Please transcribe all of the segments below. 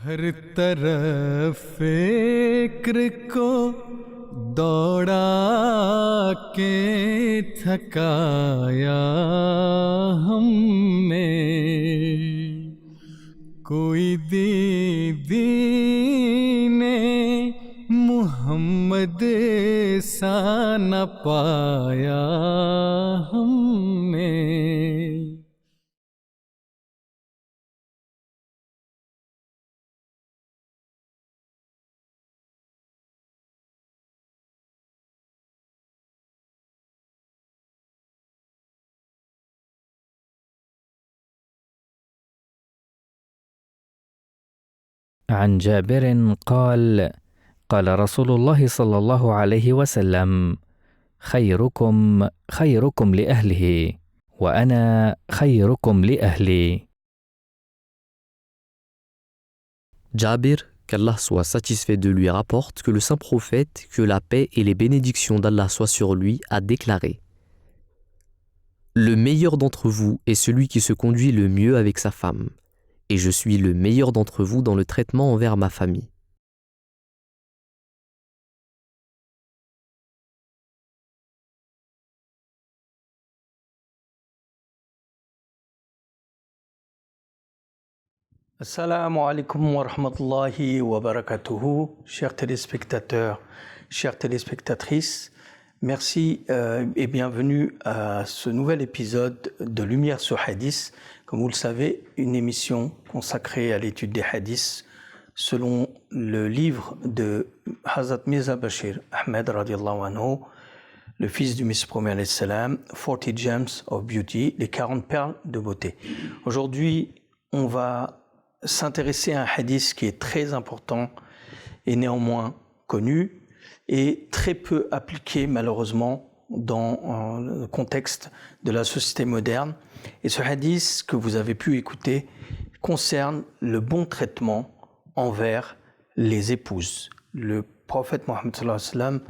हर तरफ फिक्र को दौड़ा के थकाया हमने, कोई दीदी ने मोहम्मद सा न पाया हमने। عن جابر قال: قال رسول الله صلى الله عليه وسلم: خيركم خيركم لأهله وأنا خيركم لأهلي. Jabir, qu'Allah soit satisfait de lui, rapporte que le saint prophète, que la paix et les bénédictions d'Allah soient sur lui, a déclaré: Le meilleur d'entre vous est celui qui se conduit le mieux avec sa femme, et je suis le meilleur d'entre vous dans le traitement envers ma famille. Assalamu alaikum wa rahmatullahi wa barakatuhu, chers téléspectateurs, chères téléspectatrices. Merci et bienvenue à ce nouvel épisode de Lumière sur Hadith. Comme vous le savez, une émission consacrée à l'étude des hadiths selon le livre de Hazrat Mirza Bashir Ahmed radiallahu anhu, le fils du Messie premier alayhi salam, 40 Gems of Beauty, les 40 perles de beauté. Aujourd'hui, on va s'intéresser à un hadith qui est très important et néanmoins connu et très peu appliqué malheureusement dans le contexte de la société moderne. Et ce hadith que vous avez pu écouter concerne le bon traitement envers les épouses. Le prophète Mohammed sallallahu alayhi wa sallam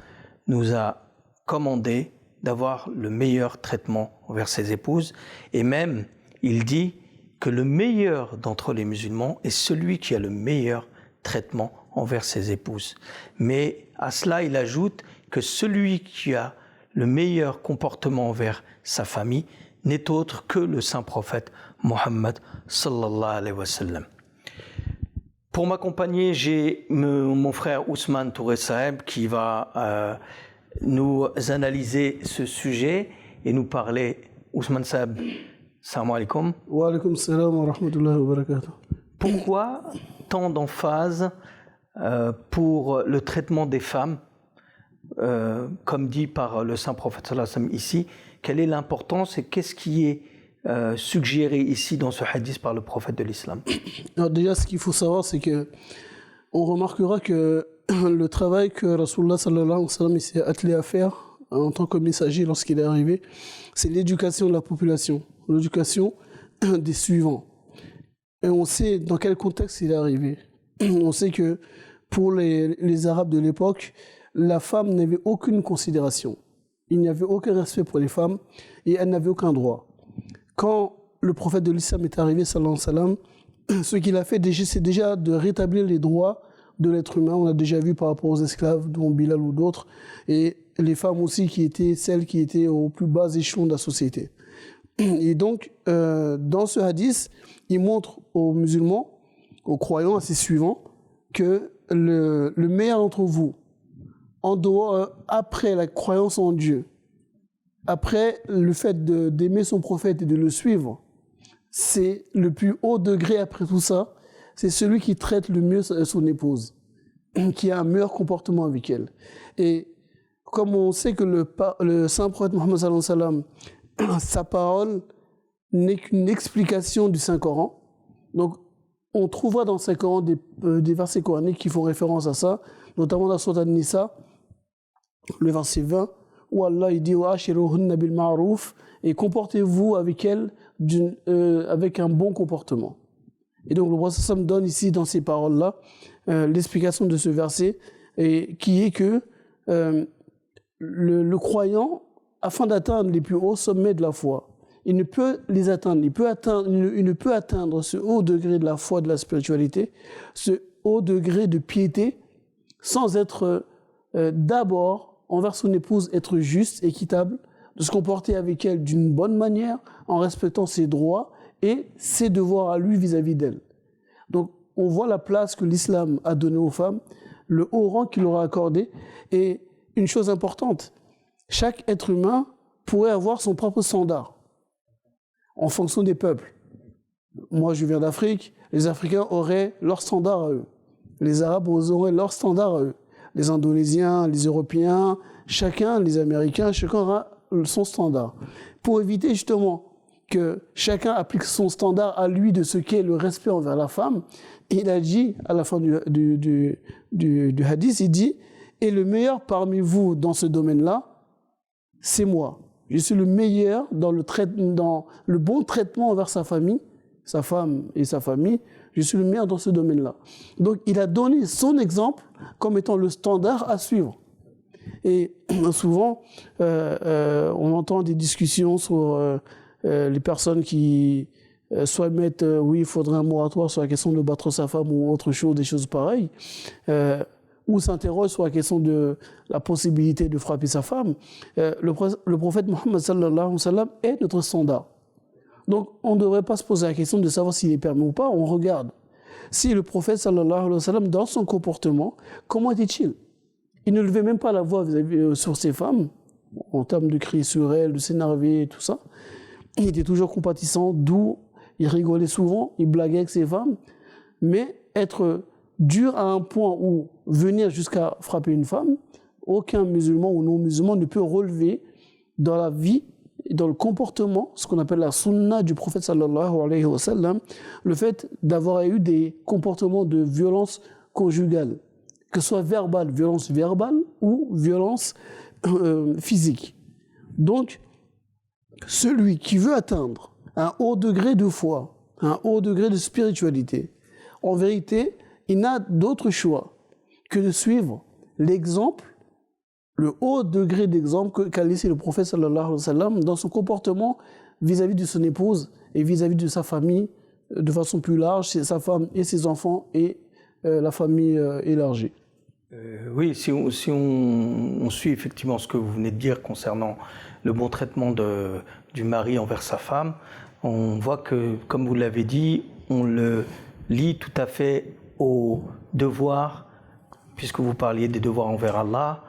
nous a commandé d'avoir le meilleur traitement envers ses épouses, et même il dit que le meilleur d'entre les musulmans est celui qui a le meilleur traitement envers ses épouses. Mais à cela, il ajoute que celui qui a le meilleur comportement envers sa famille n'est autre que le saint prophète Mohammed sallallahu alayhi wa sallam. Pour m'accompagner, j'ai mon frère Ousmane Touré Saheb qui va nous analyser ce sujet et nous parler. Ousmane Saheb, salam alaikum. Wa alaikum salam wa rahmatullahi wa barakatuh. Pourquoi tant d'emphase pour le traitement des femmes, comme dit par le saint prophète sallallahu alayhi wa sallam ici? Quelle est l'importance et qu'est-ce qui est suggéré ici dans ce hadith par le prophète de l'islam? Alors déjà, ce qu'il faut savoir, c'est que on remarquera que le travail que Rasulullah sallallahu alayhi wa sallam s'est attelé à faire en tant que messager lorsqu'il est arrivé, c'est l'éducation de la population, l'éducation des suivants. Et on sait dans quel contexte il est arrivé. On sait que pour les Arabes de l'époque, la femme n'avait aucune considération. Il n'y avait aucun respect pour les femmes et elle n'avait aucun droit. Quand le prophète de l'islam est arrivé, sallallahu alayhi wa sallam, ce qu'il a fait, c'est déjà de rétablir les droits de l'être humain. On a déjà vu par rapport aux esclaves, dont Bilal ou d'autres, et les femmes aussi qui étaient celles qui étaient au plus bas échelon de la société. Et donc, dans ce hadith, il montre aux musulmans, aux croyants, à ses suivants, que le meilleur d'entre vous, en dehors, après la croyance en Dieu, après le fait d'aimer son prophète et de le suivre, c'est le plus haut degré après tout ça, c'est celui qui traite le mieux son épouse, qui a un meilleur comportement avec elle. Et comme on sait que le saint prophète Mohammed sallallahu alayhi wa sallam, sa parole n'est qu'une explication du Saint-Coran, donc on trouvera dans le Saint-Coran des versets coraniques qui font référence à ça, notamment dans la sourate An-Nisa, le verset 20, où Allah il dit wa'ashiruhunna bil ma'ruf, et comportez-vous avec elles avec un bon comportement. Et donc le prophète sallam donne ici dans ces paroles-là l'explication de ce verset, et qui est que le croyant, afin d'atteindre les plus hauts sommets de la foi, il ne peut les atteindre. Il ne peut atteindre ce haut degré de la foi, de la spiritualité, ce haut degré de piété, sans être d'abord, envers son épouse, être juste, équitable, de se comporter avec elle d'une bonne manière, en respectant ses droits et ses devoirs à lui vis-à-vis d'elle. Donc, on voit la place que l'islam a donnée aux femmes, le haut rang qu'il leur a accordé. Et une chose importante, chaque être humain pourrait avoir son propre standard en fonction des peuples. Moi, je viens d'Afrique, les Africains auraient leur standard à eux. Les Arabes auraient leur standard à eux. Les Indonésiens, les Européens, chacun, les Américains, chacun aura son standard. Pour éviter justement que chacun applique son standard à lui de ce qu'est le respect envers la femme, il a dit, à la fin du hadith, il dit « Et le meilleur parmi vous dans ce domaine-là, c'est moi. Je suis le meilleur dans le bon traitement envers sa famille, sa femme et sa famille. Je suis le meilleur dans ce domaine-là. » Donc, il a donné son exemple comme étant le standard à suivre. Et souvent, on entend des discussions sur les personnes qui soit mettent oui, il faudrait un moratoire sur la question de battre sa femme ou autre chose, des choses pareilles, ou s'interrogent sur la question de la possibilité de frapper sa femme. Le prophète Mohammed sallallahu alayhi wa sallam est notre standard. Donc, on ne devrait pas se poser la question de savoir s'il est permis ou pas, on regarde. Si le prophète sallallahu alayhi wa sallam, dans son comportement, comment était-il? Il ne levait même pas la voix sur ses femmes, en termes de crier sur elles, de s'énerver et tout ça. Il était toujours compatissant, doux, il rigolait souvent, il blaguait avec ses femmes, mais être dur à un point où venir jusqu'à frapper une femme, aucun musulman ou non-musulman ne peut relever dans la vie, dans le comportement, ce qu'on appelle la sunna du prophète sallallahu alayhi wa sallam, le fait d'avoir eu des comportements de violence conjugale, que ce soit violence verbale ou violence physique. Donc, celui qui veut atteindre un haut degré de foi, un haut degré de spiritualité, en vérité, il n'a d'autre choix que de suivre l'exemple, le haut degré d'exemple qu'a laissé le prophète sallallahu alayhi wa sallam dans son comportement vis-à-vis de son épouse et vis-à-vis de sa famille, de façon plus large, sa femme et ses enfants et la famille élargie. Oui, si on suit effectivement ce que vous venez de dire concernant le bon traitement du mari envers sa femme, on voit que, comme vous l'avez dit, on le lie tout à fait aux devoirs, puisque vous parliez des devoirs envers Allah,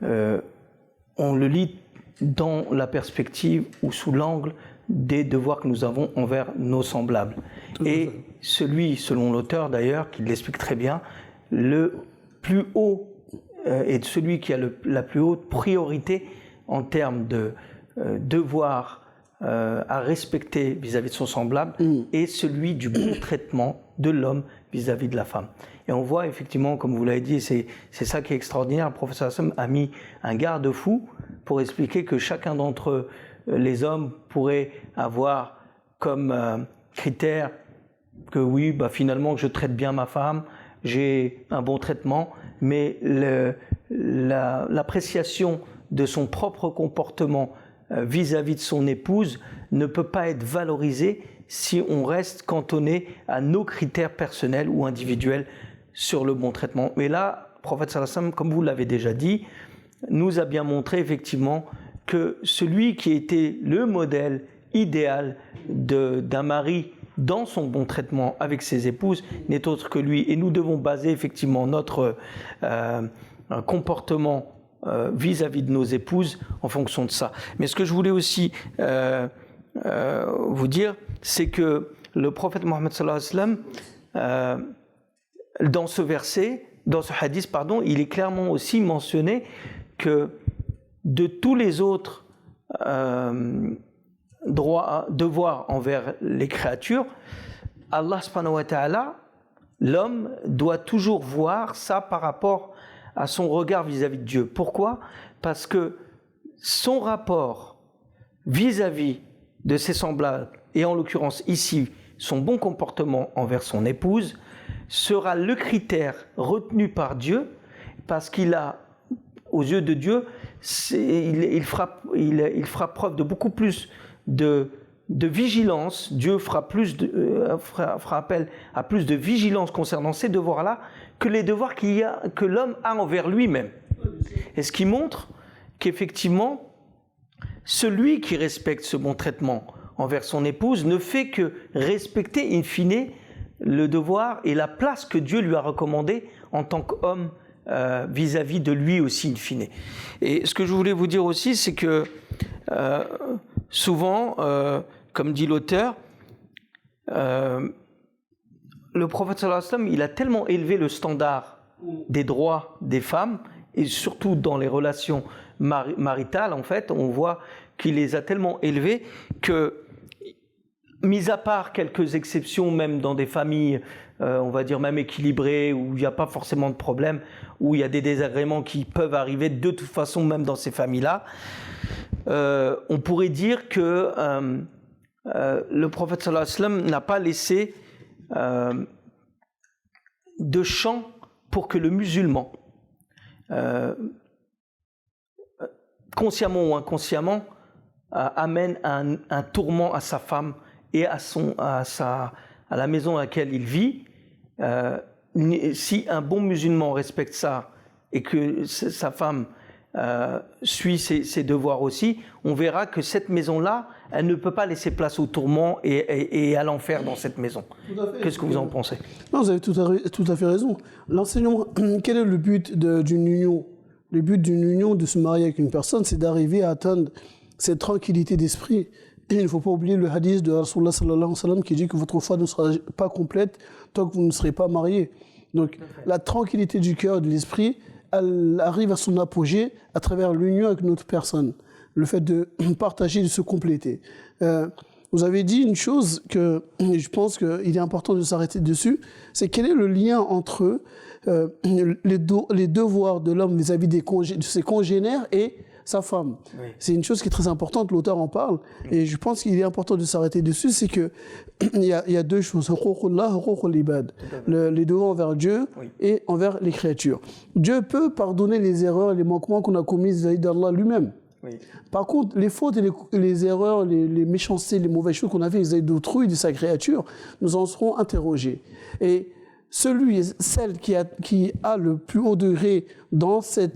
on le lit dans la perspective ou sous l'angle des devoirs que nous avons envers nos semblables. Et celui, selon l'auteur d'ailleurs, qui l'explique très bien, le plus haut est celui qui a la plus haute priorité en termes de devoir à respecter vis-à-vis de son semblable et celui du bon traitement de l'homme vis-à-vis de la femme. Et on voit effectivement, comme vous l'avez dit, c'est ça qui est extraordinaire, le professeur Hassan a mis un garde-fou pour expliquer que chacun d'entre les hommes pourrait avoir comme critère que oui, bah, finalement que je traite bien ma femme, j'ai un bon traitement, mais l'appréciation de son propre comportement vis-à-vis de son épouse ne peut pas être valorisée si on reste cantonné à nos critères personnels ou individuels sur le bon traitement. Mais là, le prophète sallallahu alayhi wa sallam, comme vous l'avez déjà dit, nous a bien montré effectivement que celui qui était le modèle idéal d'un mari dans son bon traitement avec ses épouses n'est autre que lui. Et nous devons baser effectivement notre comportement vis-à-vis de nos épouses en fonction de ça. Mais ce que je voulais aussi vous dire, c'est que le prophète Mohammed sallallahu alayhi wa sallam, dans ce verset, dans ce hadith, pardon, il est clairement aussi mentionné que de tous les autres devoirs envers les créatures, Allah subhanahu wa ta'ala, l'homme doit toujours voir ça par rapport à son regard vis-à-vis de Dieu. Pourquoi ? Parce que son rapport vis-à-vis de ses semblables, et en l'occurrence ici, son bon comportement envers son épouse, sera le critère retenu par Dieu, parce qu'il a, aux yeux de Dieu, il fera preuve de beaucoup plus de de vigilance, Dieu fera appel à plus de vigilance concernant ces devoirs-là que les devoirs que l'homme a envers lui-même. Et ce qui montre qu'effectivement, celui qui respecte ce bon traitement envers son épouse ne fait que respecter in fine le devoir et la place que Dieu lui a recommandée en tant qu'homme vis-à-vis de lui aussi in fine. Et ce que je voulais vous dire aussi, c'est que souvent, comme dit l'auteur, le prophète sallallahu alayhi wa sallam, il a tellement élevé le standard des droits des femmes, et surtout dans les relations maritales, en fait, on voit qu'il les a tellement élevés que, mis à part quelques exceptions, même dans des familles, on va dire même équilibrées, où il n'y a pas forcément de problème, où il y a des désagréments qui peuvent arriver de toute façon, même dans ces familles-là, on pourrait dire que le prophète sallallahu alayhi wa sallam n'a pas laissé de champ pour que le musulman, consciemment ou inconsciemment, amène un tourment à sa femme et à la maison dans laquelle il vit. Si un bon musulman respecte ça et que sa femme suit ses devoirs aussi, on verra que cette maison-là, elle ne peut pas laisser place au tourment et à l'enfer dans cette maison. Qu'est-ce que vous en pensez? Non, vous avez tout à fait raison. L'enseignement, quel est le but d'une union? Le but d'une union, de se marier avec une personne, c'est d'arriver à atteindre cette tranquillité d'esprit. Et il ne faut pas oublier le hadith de Rasulullah sallallahu alayhi wa sallam qui dit que votre foi ne sera pas complète tant que vous ne serez pas mariés. Donc la tranquillité du cœur, de l'esprit, elle arrive à son apogée à travers l'union avec une autre personne. Le fait de partager, de se compléter. Vous avez dit une chose que je pense qu'il est important de s'arrêter dessus, c'est quel est le lien entre les devoirs de l'homme vis-à-vis de ses congénères et sa femme. Oui. C'est une chose qui est très importante, l'auteur en parle, et je pense qu'il est important de s'arrêter dessus, c'est que il y a deux choses, les devoirs envers Dieu et envers les créatures. Dieu peut pardonner les erreurs et les manquements qu'on a commis vis-à-vis d'Allah lui-même. Oui. Par contre, les fautes et les erreurs, les méchancetés, les mauvaises choses qu'on a fait vis-à-vis d'autrui, de sa créature, nous en serons interrogés. Et celle qui a le plus haut degré dans ce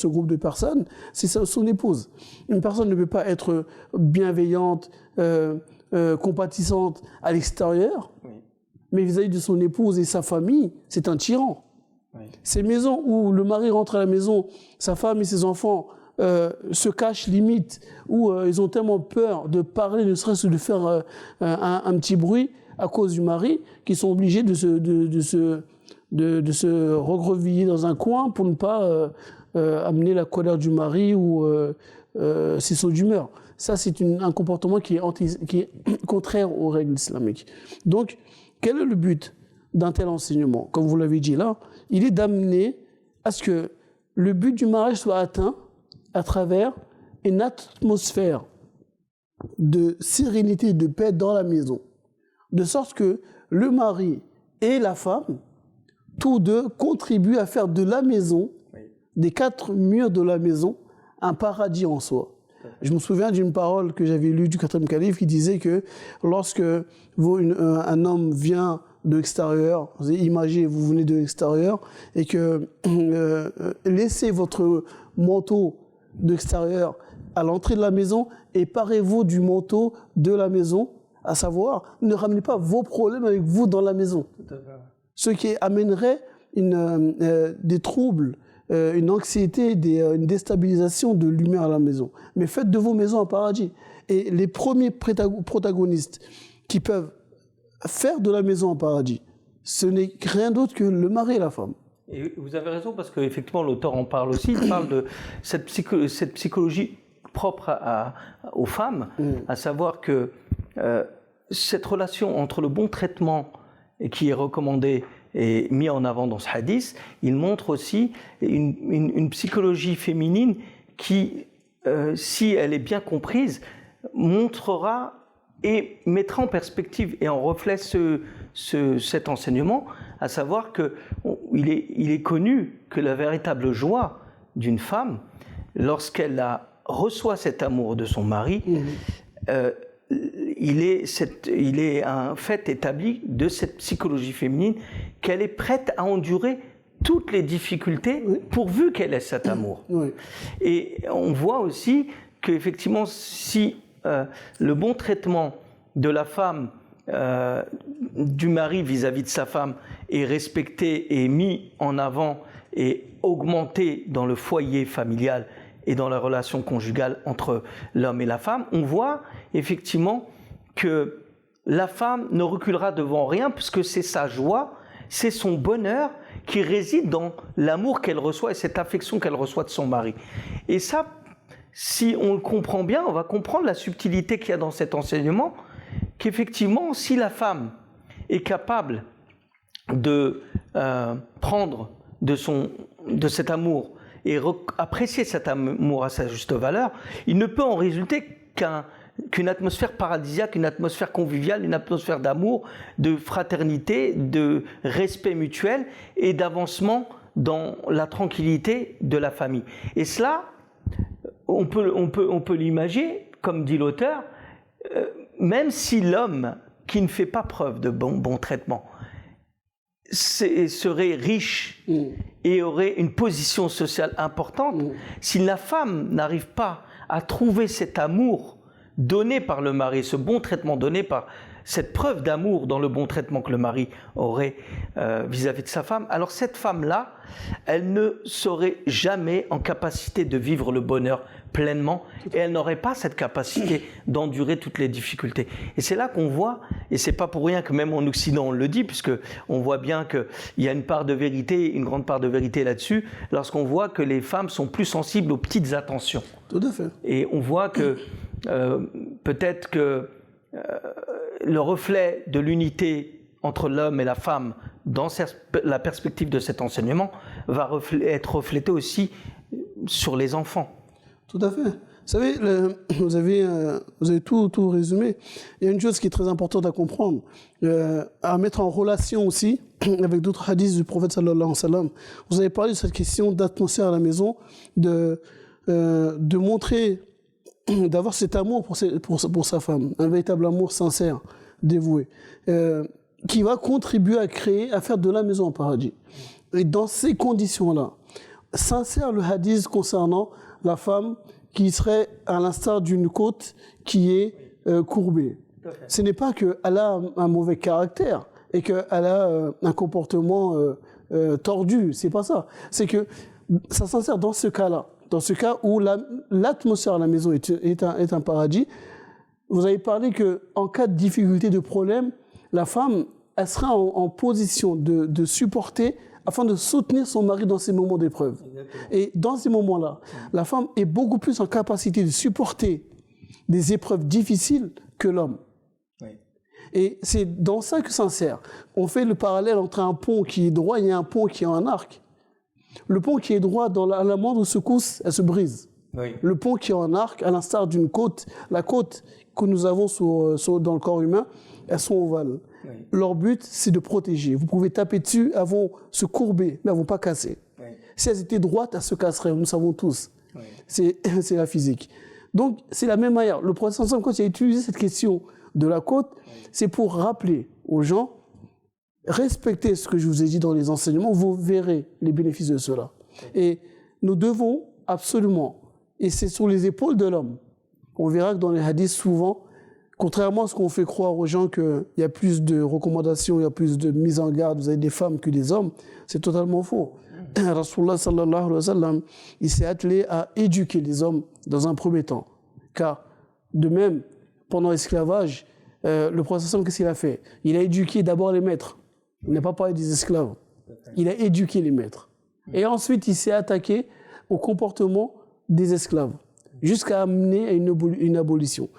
groupe de personnes, c'est son épouse. Une personne ne peut pas être bienveillante, compatissante à l'extérieur, mais vis-à-vis de son épouse et sa famille, c'est un tyran. Oui. Ces maisons où le mari rentre à la maison, sa femme et ses enfants se cachent limite, où ils ont tellement peur de parler, ne serait-ce que de faire un petit bruit à cause du mari, qu'ils sont obligés de se recroqueviller dans un coin pour ne pas amener la colère du mari ou ses sauts d'humeur. Ça, c'est un comportement qui est contraire aux règles islamiques. Donc, quel est le but d'un tel enseignement? Comme vous l'avez dit là, il est d'amener à ce que le but du mariage soit atteint à travers une atmosphère de sérénité et de paix dans la maison. De sorte que le mari et la femme, tous deux, contribuent à faire de la maison, des quatre murs de la maison, un paradis en soi. Je me souviens d'une parole que j'avais lue du 4e calife qui disait que lorsque un homme vient de l'extérieur, vous imaginez, vous venez de l'extérieur, et que laissez votre manteau de l'extérieur à l'entrée de la maison et parez-vous du manteau de la maison, à savoir, ne ramenez pas vos problèmes avec vous dans la maison. Ce qui amènerait des troubles, une anxiété, une déstabilisation de l'humeur à la maison. Mais faites de vos maisons un paradis. Et les premiers protagonistes qui peuvent faire de la maison un paradis, ce n'est rien d'autre que le mari et la femme. Et vous avez raison, parce qu'effectivement, l'auteur en parle aussi. Il parle de cette psychologie propre aux femmes, à savoir que cette relation entre le bon traitement qui est recommandé et mis en avant dans ce hadith, il montre aussi une psychologie féminine qui, si elle est bien comprise, montrera et mettra en perspective et en reflet cet enseignement, à savoir qu'il est connu que la véritable joie d'une femme, lorsqu'elle a reçoit cet amour de son mari, il est un fait établi de cette psychologie féminine qu'elle est prête à endurer toutes les difficultés pourvu qu'elle ait cet amour. Et on voit aussi qu'effectivement, si le bon traitement de la femme, du mari vis-à-vis de sa femme est respecté et mis en avant et augmenté dans le foyer familial et dans la relation conjugale entre l'homme et la femme, on voit effectivement que la femme ne reculera devant rien puisque c'est sa joie, c'est son bonheur qui réside dans l'amour qu'elle reçoit et cette affection qu'elle reçoit de son mari. Et ça, si on le comprend bien, on va comprendre la subtilité qu'il y a dans cet enseignement, qu'effectivement, si la femme est capable de prendre de cet amour et apprécier cet amour à sa juste valeur, il ne peut en résulter qu'une atmosphère paradisiaque, une atmosphère conviviale, une atmosphère d'amour, de fraternité, de respect mutuel et d'avancement dans la tranquillité de la famille. Et cela, on peut l'imaginer, comme dit l'auteur, même si l'homme qui ne fait pas preuve de bon traitement serait riche et aurait une position sociale importante, si la femme n'arrive pas à trouver cet amour donné par le mari, ce bon traitement donné par cette preuve d'amour dans le bon traitement que le mari aurait vis-à-vis de sa femme, alors cette femme-là, elle ne serait jamais en capacité de vivre le bonheur pleinement et elle n'aurait pas cette capacité d'endurer toutes les difficultés. Et c'est là qu'on voit, et c'est pas pour rien que même en Occident on le dit, puisque on voit bien qu'il y a une part de vérité, une grande part de vérité là-dessus, lorsqu'on voit que les femmes sont plus sensibles aux petites attentions. Tout à fait. Et on voit que peut-être que le reflet de l'unité entre l'homme et la femme dans la perspective de cet enseignement va être reflété aussi sur les enfants. Tout à fait. Vous savez, vous avez tout résumé. Il y a une chose qui est très importante à comprendre, à mettre en relation aussi avec d'autres hadiths du prophète sallallahu alayhi wa sallam. Vous avez parlé de cette question d'atmosphère à la maison, de montrer, d'avoir cet amour pour sa femme, un véritable amour sincère, dévoué, qui va contribuer à faire de la maison un paradis. Et dans ces conditions-là, s'insère le hadith concernant la femme qui serait à l'instar d'une côte qui est courbée. Ce n'est pas qu'elle a un mauvais caractère et qu'elle a un comportement tordu, c'est pas ça. C'est que ça s'insère dans ce cas-là, dans ce cas où l'atmosphère à la maison est un paradis. Vous avez parlé qu'en cas de difficulté, de problème, la femme, elle sera en position de supporter afin de soutenir son mari dans ces moments d'épreuve. Et dans ces moments-là, la femme est beaucoup plus en capacité de supporter des épreuves difficiles que l'homme. Oui. Et c'est dans ça que s'insère. On fait le parallèle entre un pont qui est droit et un pont qui est en arc. Le pont qui est droit, à la moindre secousse, elle se brise. Oui. Le pont qui est en arc, à l'instar d'une côte, la côte que nous avons dans le corps humain, elles sont ovales. Oui. Leur but, c'est de protéger. Vous pouvez taper dessus, elles vont se courber, mais elles ne vont pas casser. Oui. Si elles étaient droites, elles se casseraient, nous le savons tous. Oui. C'est la physique. Donc, c'est la même manière. Le prophète sallallahu alayhi wa sallam, quand il a utilisé cette question de la côte, c'est pour rappeler aux gens, respectez ce que je vous ai dit dans les enseignements, vous verrez les bénéfices de cela. Et nous devons absolument, et c'est sur les épaules de l'homme, on verra que dans les hadiths, souvent, contrairement à ce qu'on fait croire aux gens qu'il y a plus de recommandations, il y a plus de mise en garde, vous avez des femmes que des hommes, c'est totalement faux. Rasulullah sallallahu alayhi wa sallam, il s'est attelé à éduquer les hommes dans un premier temps. Car, de même, pendant l'esclavage, le prophète sallam, qu'est-ce qu'il a fait? Il a éduqué d'abord les maîtres. Il n'a pas parlé des esclaves. Il a éduqué les maîtres. Et ensuite, il s'est attaqué au comportement des esclaves, jusqu'à amener à une abolition.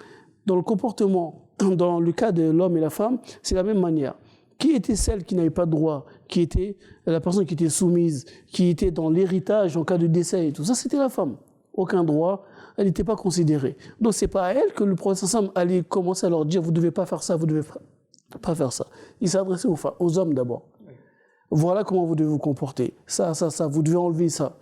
Dans le comportement, dans le cas de l'homme et la femme, c'est la même manière. Qui était celle qui n'avait pas de droit? Qui était la personne qui était soumise? Qui était dans l'héritage en cas de décès et tout ça? C'était la femme. Aucun droit, elle n'était pas considérée. Donc c'est pas à elle que le prophète sallam allait commencer à leur dire « vous ne devez pas faire ça, vous ne devez pas faire ça ». Il s'adressait aux hommes d'abord. Voilà comment vous devez vous comporter. Ça, vous devez enlever ça.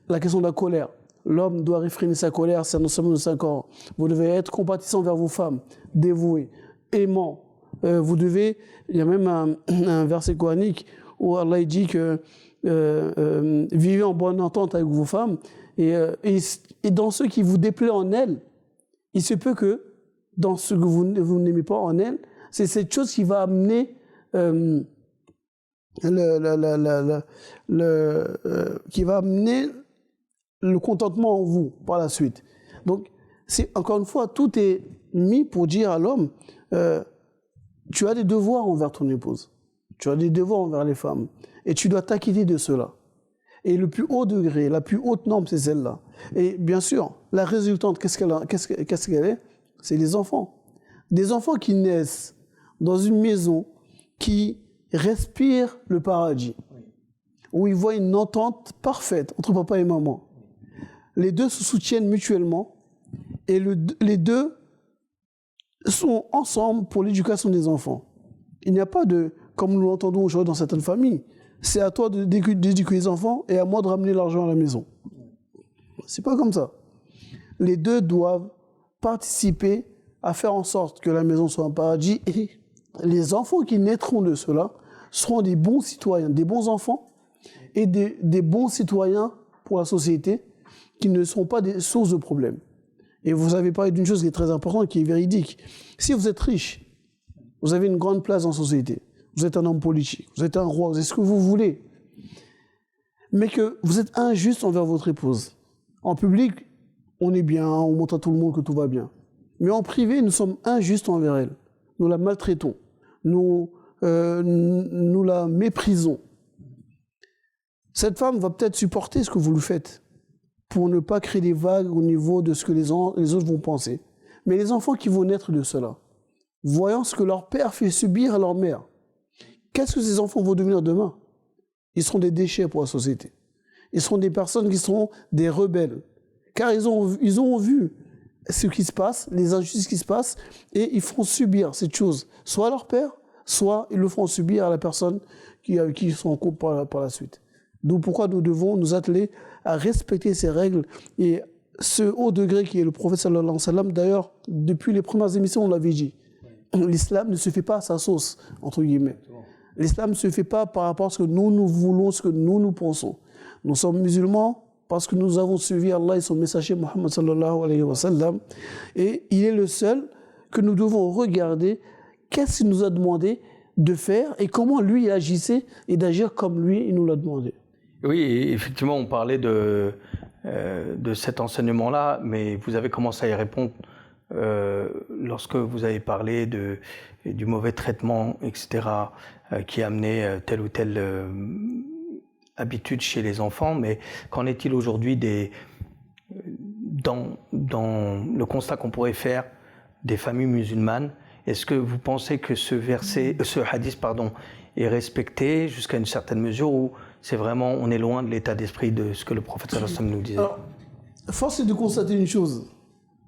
La question de la colère. L'homme doit réfréner sa colère, c'est un enseignement de 5 ans. Vous devez être compatissant vers vos femmes, dévoué, aimant. Il y a même un verset coranique où Allah dit que vivez en bonne entente avec vos femmes et dans ce qui vous déplaît en elles, il se peut que dans ce que vous n'aimez pas en elles, c'est cette chose qui va amener qui va amener le contentement en vous par la suite. Donc, encore une fois, tout est mis pour dire à l'homme, tu as des devoirs envers ton épouse, tu as des devoirs envers les femmes, et tu dois t'acquitter de cela. Et le plus haut degré, la plus haute norme, c'est celle-là. Et bien sûr, la résultante, qu'est-ce qu'elle est? C'est les enfants. Des enfants qui naissent dans une maison qui respire le paradis, où ils voient une entente parfaite entre papa et maman. Les deux se soutiennent mutuellement et les deux sont ensemble pour l'éducation des enfants. Il n'y a pas de, comme nous l'entendons aujourd'hui dans certaines familles, c'est à toi d'éduquer les enfants et à moi de ramener l'argent à la maison. C'est pas comme ça. Les deux doivent participer à faire en sorte que la maison soit un paradis et les enfants qui naîtront de cela seront des bons citoyens, des bons enfants et des bons citoyens pour la société qui ne seront pas des sources de problèmes. Et vous avez parlé d'une chose qui est très importante, qui est véridique. Si vous êtes riche, vous avez une grande place dans la société, vous êtes un homme politique, vous êtes un roi, vous êtes ce que vous voulez, mais que vous êtes injuste envers votre épouse. En public, on est bien, on montre à tout le monde que tout va bien. Mais en privé, nous sommes injustes envers elle. Nous la maltraitons, nous la méprisons. Cette femme va peut-être supporter ce que vous lui faites pour ne pas créer des vagues au niveau de ce que les autres vont penser. Mais les enfants qui vont naître de cela, voyant ce que leur père fait subir à leur mère, qu'est-ce que ces enfants vont devenir demain? Ils seront des déchets pour la société. Ils seront des personnes qui seront des rebelles. Car ils ont vu ce qui se passe, les injustices qui se passent, et ils feront subir cette chose, soit à leur père, soit ils le feront subir à la personne avec qui ils sont en couple par la suite. D'où pourquoi nous devons nous atteler à respecter ces règles et ce haut degré qui est le prophète sallallahu alayhi wa sallam. D'ailleurs, depuis les premières émissions, on l'avait dit. L'islam ne se fait pas à sa sauce, entre guillemets. L'islam ne se fait pas par rapport à ce que nous voulons, ce que nous pensons. Nous sommes musulmans parce que nous avons suivi Allah et son messager Muhammad sallallahu alayhi wa sallam. Et il est le seul que nous devons regarder qu'est-ce qu'il nous a demandé de faire et comment lui il agissait et d'agir comme lui il nous l'a demandé. Oui, effectivement, on parlait de cet enseignement-là, mais vous avez commencé à y répondre lorsque vous avez parlé du mauvais traitement, etc., qui amenait telle ou telle habitude chez les enfants. Mais qu'en est-il aujourd'hui dans le constat qu'on pourrait faire des familles musulmanes? Est-ce que vous pensez que ce hadith, est respecté jusqu'à une certaine mesure ou c'est vraiment, on est loin de l'état d'esprit de ce que le prophète sallallahu alayhi wa sallam nous disait? Alors, force est de constater une chose,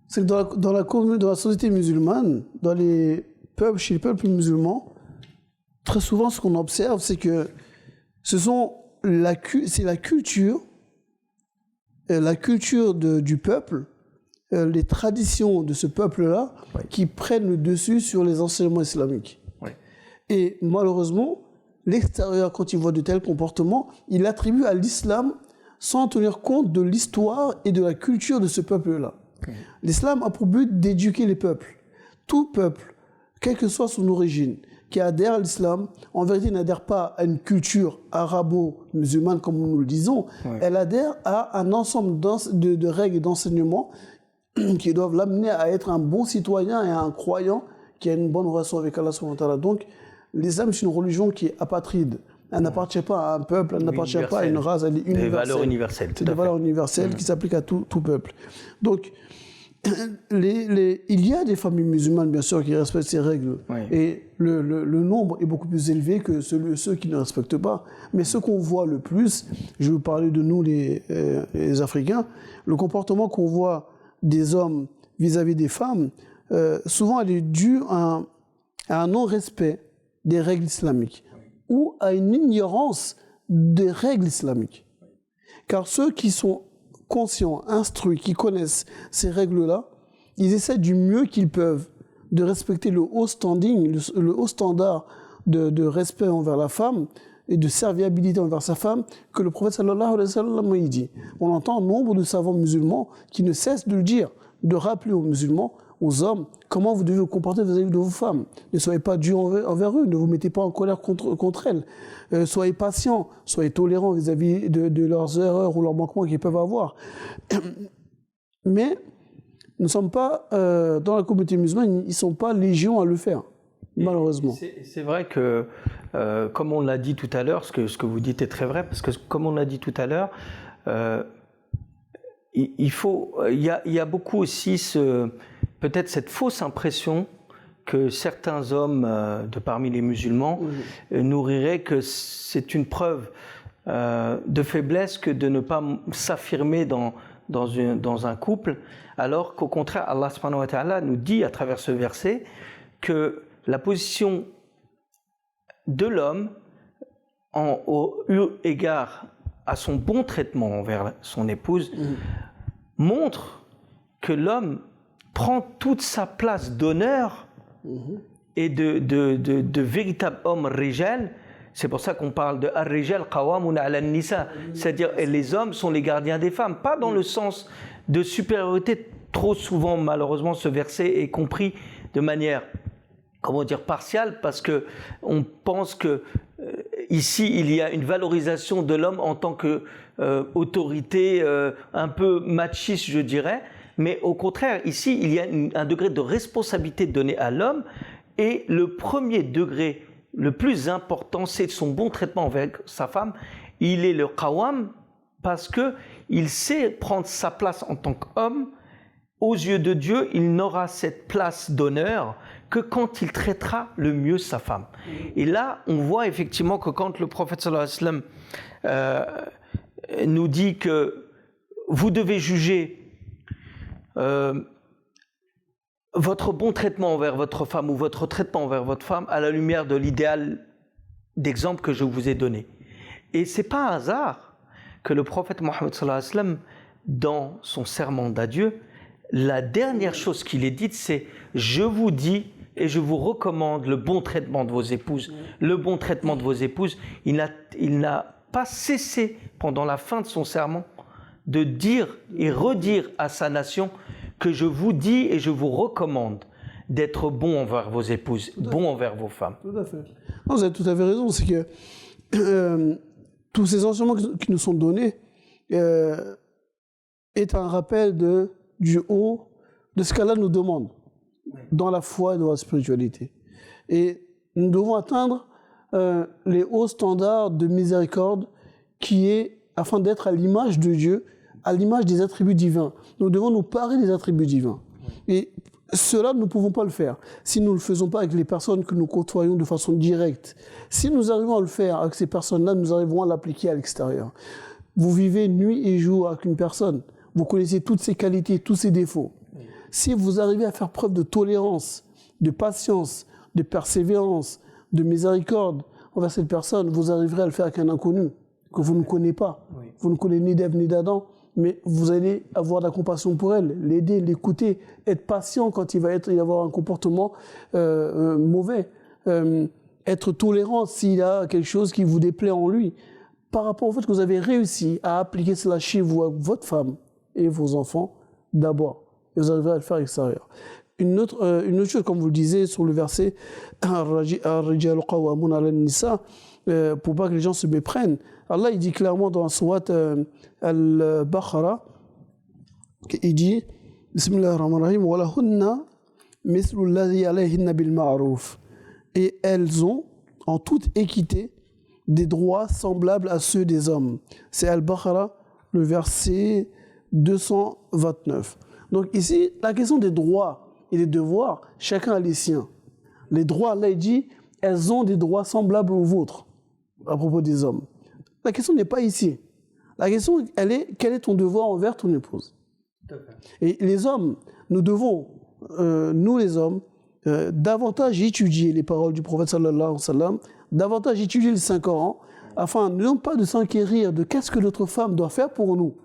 c'est que dans la société musulmane, chez les peuples musulmans, très souvent ce qu'on observe, c'est que c'est la culture du peuple, les traditions de ce peuple-là, oui, qui prennent le dessus sur les enseignements islamiques. Oui. Et malheureusement, l'extérieur, quand il voit de tels comportements, il attribue à l'islam sans tenir compte de l'histoire et de la culture de ce peuple-là. Okay. L'islam a pour but d'éduquer les peuples. Tout peuple, quelle que soit son origine, qui adhère à l'islam, en vérité n'adhère pas à une culture arabo-musulmane comme nous le disons, ouais, elle adhère à un ensemble de règles et d'enseignements qui doivent l'amener à être un bon citoyen et un croyant qui a une bonne relation avec Allah subhanahu wa ta'ala. Donc, l'islam, c'est une religion qui est apatride. Elle n'appartient pas à un peuple, elle n'appartient pas à une race, elle est universelle. Des valeurs universelles. C'est des valeurs universelles qui s'appliquent à tout peuple. Donc, il y a des familles musulmanes, bien sûr, qui respectent ces règles. Oui. Et le nombre est beaucoup plus élevé que ceux qui ne respectent pas. Mais ce qu'on voit le plus, je vais vous parler de nous, les Africains, le comportement qu'on voit des hommes vis-à-vis des femmes, souvent elle est due à un non-respect des règles islamiques ou à une ignorance des règles islamiques. Car ceux qui sont conscients, instruits, qui connaissent ces règles-là, ils essaient du mieux qu'ils peuvent de respecter le haut standing, le haut standard de respect envers la femme et de serviabilité envers sa femme que le prophète sallallahu alayhi wa sallam il dit. On entend nombre de savants musulmans qui ne cessent de le dire, de rappeler aux musulmans, aux hommes, comment vous devez vous comporter vis-à-vis de vos femmes. Ne soyez pas durs envers eux, ne vous mettez pas en colère contre elles. Soyez patients, soyez tolérants vis-à-vis de leurs erreurs ou leurs manquements qu'ils peuvent avoir. Mais nous ne sommes pas, dans la communauté musulmane, ils ne sont pas légion à le faire, malheureusement. C'est vrai que, comme on l'a dit tout à l'heure, ce que vous dites est très vrai, parce que comme on l'a dit tout à l'heure, il y a beaucoup aussi peut-être cette fausse impression que certains hommes de parmi les musulmans nourriraient que c'est une preuve de faiblesse que de ne pas s'affirmer dans un couple, alors qu'au contraire, Allah subhanahu wa ta'ala nous dit à travers ce verset que la position de l'homme eu égard à son bon traitement envers son épouse montre que l'homme prend toute sa place d'honneur et de véritable homme rijal. C'est pour ça qu'on parle de ar-rijal qawamun ala an-nisa, c'est-à-dire les hommes sont les gardiens des femmes, pas dans le sens de supériorité. Trop souvent, malheureusement, ce verset est compris de manière, partiale, parce que on pense que ici il y a une valorisation de l'homme en tant que autorité un peu machiste, je dirais. Mais au contraire, ici, il y a un degré de responsabilité donné à l'homme, et le premier degré, le plus important, c'est son bon traitement envers sa femme. Il est le qawam parce qu'il sait prendre sa place en tant qu'homme. Aux yeux de Dieu, il n'aura cette place d'honneur que quand il traitera le mieux sa femme. Et là, on voit effectivement que quand le prophète sallallahu alayhi wa sallam nous dit que vous devez juger votre bon traitement envers votre femme ou votre traitement envers votre femme à la lumière de l'idéal d'exemple que je vous ai donné. Et c'est pas un hasard que le prophète Mohammed sallallahu alayhi wa sallam, dans son serment d'adieu, la dernière chose qu'il ait dite, c'est « Je vous dis et je vous recommande le bon traitement de vos épouses. » Le bon traitement de vos épouses, il n'a pas cessé pendant la fin de son serment de dire et redire à sa nation que je vous dis et je vous recommande d'être bon envers vos épouses, bon envers vos femmes. Tout à fait. Non, vous avez tout à fait raison, c'est que tous ces enseignements qui nous sont donnés est un rappel du haut de ce qu'Allah nous demande dans la foi et dans la spiritualité. Et nous devons atteindre les hauts standards de miséricorde qui est afin d'être à l'image de Dieu, à l'image des attributs divins. Nous devons nous parer des attributs divins. Et cela, nous ne pouvons pas le faire si nous ne le faisons pas avec les personnes que nous côtoyons de façon directe. Si nous arrivons à le faire avec ces personnes-là, nous arriverons à l'appliquer à l'extérieur. Vous vivez nuit et jour avec une personne, vous connaissez toutes ses qualités, tous ses défauts. Si vous arrivez à faire preuve de tolérance, de patience, de persévérance, de miséricorde envers cette personne, vous arriverez à le faire avec un inconnu que vous ne connaissez pas. Vous ne connaissez ni d'Ève ni d'Adam, mais vous allez avoir de la compassion pour elle, l'aider, l'écouter, être patient quand il va y avoir un comportement mauvais, être tolérant s'il y a quelque chose qui vous déplaît en lui, par rapport au fait que vous avez réussi à appliquer cela chez vous, avec votre femme et vos enfants d'abord, et vous arriverez à le faire à l'extérieur. Une autre chose, comme vous le disiez sur le verset Ar-Rijalu qawwamun 'ala an-nisa, pour pas que les gens se méprennent, Allah il dit clairement dans la sourate Al-Baqarah, il dit Bismillahir Rahmanir Rahim wa lahunna mithlu alladhi alayhinna bil ma'ruf, et elles ont en toute équité des droits semblables à ceux des hommes. C'est Al-Baqarah, le verset 229. Donc ici, la question des droits et des devoirs, chacun a les siens. Les droits, là il dit, elles ont des droits semblables aux vôtres, à propos des hommes. La question n'est pas ici. La question, elle est, quel est ton devoir envers ton épouse? Et les hommes, nous devons, nous les hommes, davantage étudier les paroles du prophète sallallahu alayhi wa sallam, davantage étudier le Saint-Coran, afin non pas de s'enquérir de qu'est-ce que notre femme doit faire pour nous,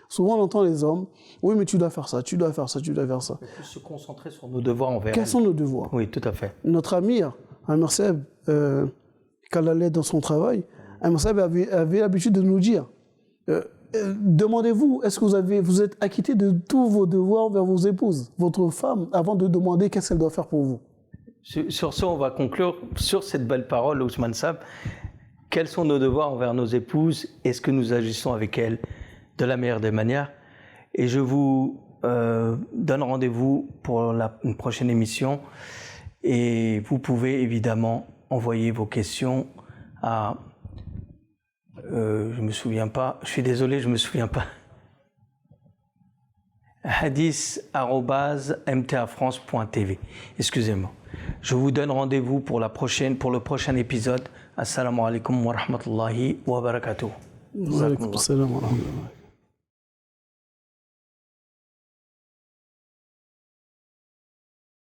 Souvent, on entend les hommes, oui, mais tu dois faire ça, tu dois faire ça, tu dois faire ça. Il faut se concentrer sur nos devoirs envers Quels elle. sont nos devoirs? Oui, tout à fait. Notre amir, Amir Seb, quand elle est dans son travail, Amir Seb avait l'habitude de nous dire, demandez-vous, est-ce que vous êtes acquitté de tous vos devoirs envers vos épouses, votre femme, avant de demander qu'est-ce qu'elle doit faire pour vous? Sur ce, on va conclure sur cette belle parole, Ousmane Sab. Quels sont nos devoirs envers nos épouses? Est-ce que nous agissons avec elles de la meilleure des manières? Et je vous donne rendez-vous pour une prochaine émission. Et vous pouvez évidemment envoyer vos questions à... je me souviens pas, je suis désolé, je me souviens pas. hadith@mtafrance.tv. Excusez-moi. Je vous donne rendez-vous pour le prochain épisode. Assalamu alaikum wa rahmatullahi wa barakatuh. Wa alaikum assalam wa rahmatullahi.